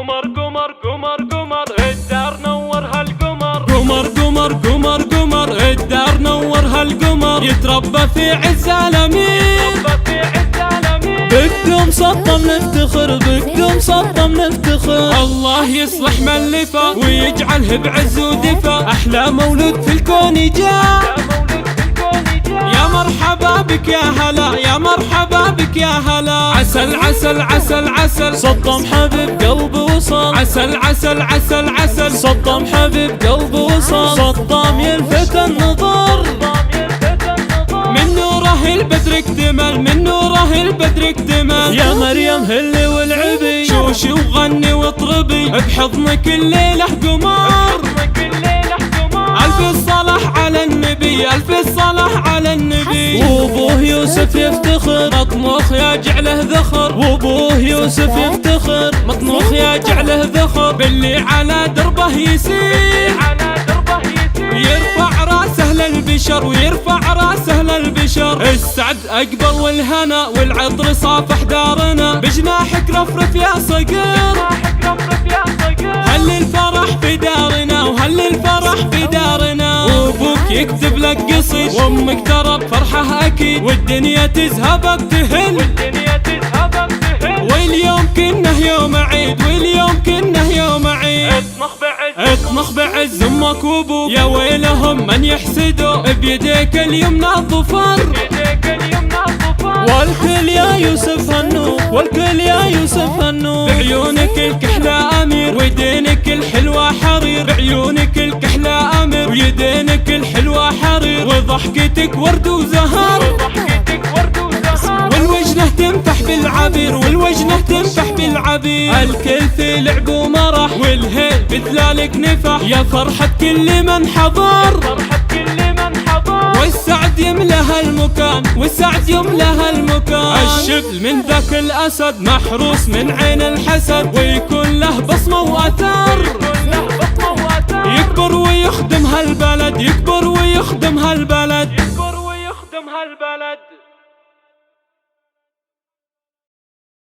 قمر قمر قمر قمر الدار نور هالقمر. قمر قمر قمر قمر الدار نور هالقمر. يتربى في عز الأمين، بكم سطم نفتخر، بكم سطم نفتخر. الله يصلح من لفا ويجعله بعز ودفا. أحلى مولود في الكون جاء، يا مرحبا بك يا هلا، يا مرحبا بك يا هلا. عسل عسل عسل عسل صطم حبيب قلبي وصل. عسل عسل عسل عسل صطم حبيب قلبي وصل. صطم يلفت النظر، من نوره البدر اكتمل، من نوره البدر اكتمل. يا مريم هلي والعبي، شوشي وغني واطربي، بحضنك الليلة قمر. ألف الصلاح على النبي، ألف الصلاح على النبي. وابوه يوسف يفتخر، مطموخ يا جعله ذخر. وابوه يوسف يفتخر، مطموخ يا جعله ذخر. باللي على دربه يسير، يرفع راسه للبشر، ويرفع راسه للبشر. السعد أكبر والهنا والعطر صافح دارنا. بجناحك رفرف يا صقر، هل الفرح في دارنا، وهل الفرح في دارنا. وابوك يكتب لك قصيد، وامك ترى بفرحه اكيد. والدنيا تزهبك تهل، واليوم كنه يوم عيد، واليوم كنه يوم عيد. اطمخ بعز امك وابوك، يا ويلهم من يحسدوا. بيديك اليمنى الظفر، والكل يا يوسف هنوك، والكل يا يوسف هنوك. بعيونك الكحلة أمير، ويدينك الحلوة حرير. بعيونك الكحلة أمير، ويدينك الحلوة حرير. وضحكتك ورد وزهر، والوجنة تنفح بالعبير، والوجنة تنفح بالعبير. الكل في لعب ومرح، والهيل بذلالك نفح. يا فرحة كل من حضر، والسعد يملى هالمكان، والسعد يملى هالمكان. الشبل من ذاك الأسد محروس من عين الحسد، ويكون له بصمة وأثر. يكبر ويخدم هالبلد، يكبر ويخدم هالبلد، يكبر ويخدم هالبلد.